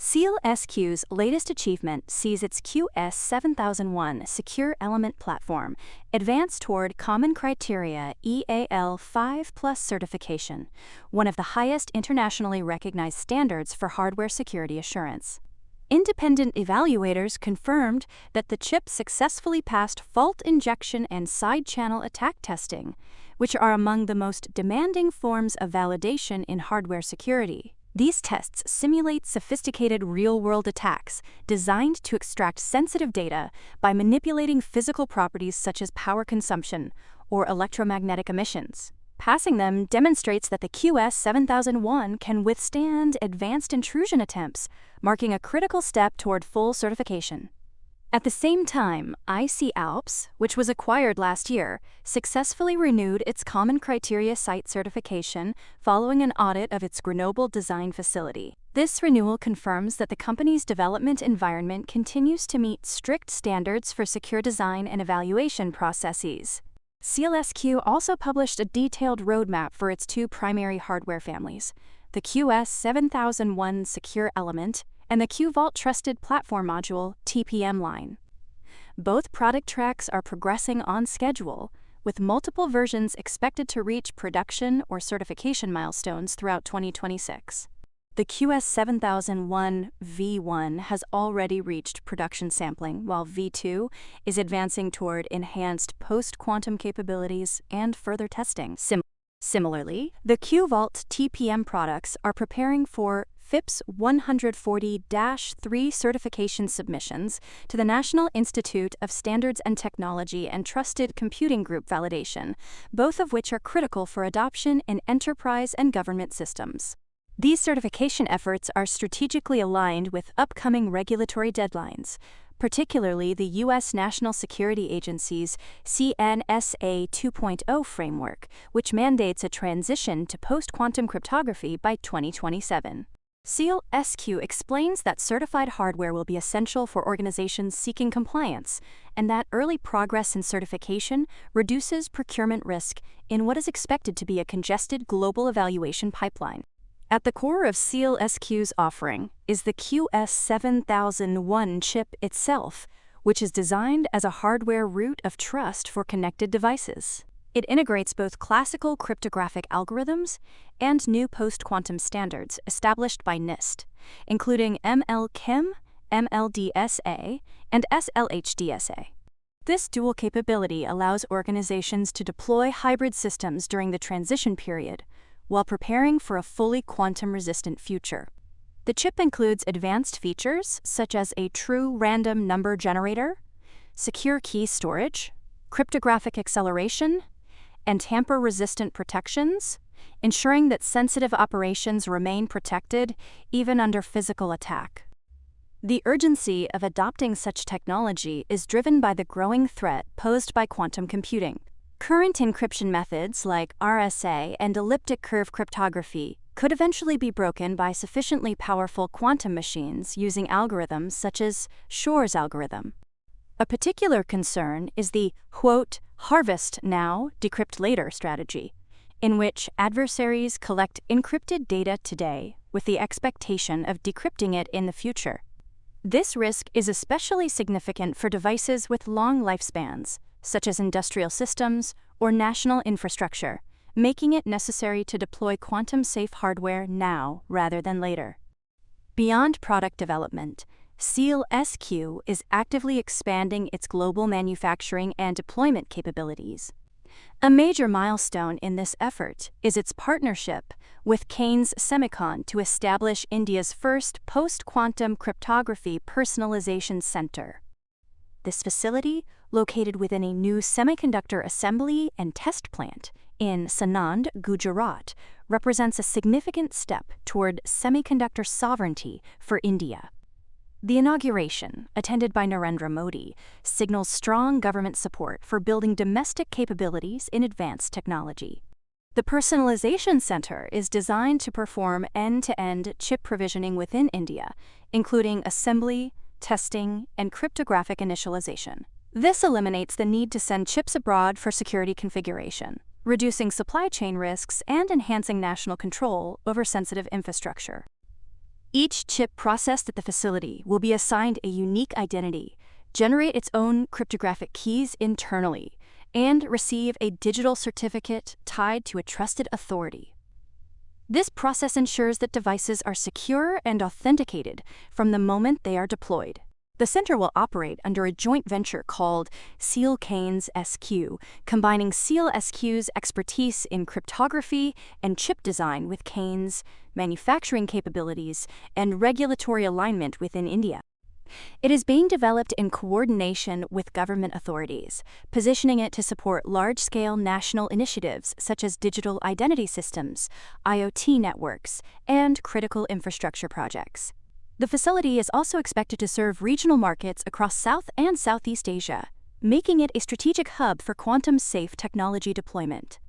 SEALSQ's latest achievement sees its QS7001 Secure Element Platform advance toward Common Criteria EAL5+ certification, one of the highest internationally recognized standards for hardware security assurance. Independent evaluators confirmed that the chip successfully passed fault injection and side-channel attack testing, which are among the most demanding forms of validation in hardware security. These tests simulate sophisticated real-world attacks designed to extract sensitive data by manipulating physical properties such as power consumption or electromagnetic emissions. Passing them demonstrates that the QS7001 can withstand advanced intrusion attempts, marking a critical step toward full certification. At the same time, IC-ALPS, which was acquired last year, successfully renewed its Common Criteria Site certification following an audit of its Grenoble design facility. This renewal confirms that the company's development environment continues to meet strict standards for secure design and evaluation processes. SEALSQ also published a detailed roadmap for its two primary hardware families, the QS7001 Secure Element and the QVault Trusted Platform Module TPM line. Both product tracks are progressing on schedule, with multiple versions expected to reach production or certification milestones throughout 2026. The QS7001 V1 has already reached production sampling, while V2 is advancing toward enhanced post-quantum capabilities and further testing. Similarly, the QVault TPM products are preparing for FIPS 140-3 certification submissions to the National Institute of Standards and Technology and Trusted Computing Group validation, both of which are critical for adoption in enterprise and government systems. These certification efforts are strategically aligned with upcoming regulatory deadlines, particularly the U.S. National Security Agency's CNSA 2.0 framework, which mandates a transition to post-quantum cryptography by 2027. SEALSQ explains that certified hardware will be essential for organizations seeking compliance, and that early progress in certification reduces procurement risk in what is expected to be a congested global evaluation pipeline. At the core of SEALSQ's offering is the QS7001 chip itself, which is designed as a hardware root of trust for connected devices. It integrates both classical cryptographic algorithms and new post-quantum standards established by NIST, including ML-KEM, MLDSA, and SLHDSA. This dual capability allows organizations to deploy hybrid systems during the transition period, while preparing for a fully quantum-resistant future. The chip includes advanced features such as a true random number generator, secure key storage, cryptographic acceleration, and tamper-resistant protections, ensuring that sensitive operations remain protected even under physical attack. The urgency of adopting such technology is driven by the growing threat posed by quantum computing. Current encryption methods like RSA and elliptic curve cryptography could eventually be broken by sufficiently powerful quantum machines using algorithms such as Shor's algorithm. A particular concern is the, quote, harvest now, decrypt later strategy, in which adversaries collect encrypted data today with the expectation of decrypting it in the future. This risk is especially significant for devices with long lifespans, such as industrial systems or national infrastructure, making it necessary to deploy quantum-safe hardware now rather than later. Beyond product development, SEALSQ is actively expanding its global manufacturing and deployment capabilities. A major milestone in this effort is its partnership with Keynes Semicon to establish India's first post-quantum cryptography personalization center. This facility, located within a new semiconductor assembly and test plant in Sanand, Gujarat, represents a significant step toward semiconductor sovereignty for India. The inauguration, attended by Narendra Modi, signals strong government support for building domestic capabilities in advanced technology. The Personalization Center is designed to perform end-to-end chip provisioning within India, including assembly, testing, and cryptographic initialization. This eliminates the need to send chips abroad for security configuration, reducing supply chain risks and enhancing national control over sensitive infrastructure. Each chip processed at the facility will be assigned a unique identity, generate its own cryptographic keys internally, and receive a digital certificate tied to a trusted authority. This process ensures that devices are secure and authenticated from the moment they are deployed. The center will operate under a joint venture called SEALSQ, combining SEALSQ's expertise in cryptography and chip design with Kane's manufacturing capabilities and regulatory alignment within India. It is being developed in coordination with government authorities, positioning it to support large-scale national initiatives such as digital identity systems, IoT networks, and critical infrastructure projects. The facility is also expected to serve regional markets across South and Southeast Asia, making it a strategic hub for quantum-safe technology deployment.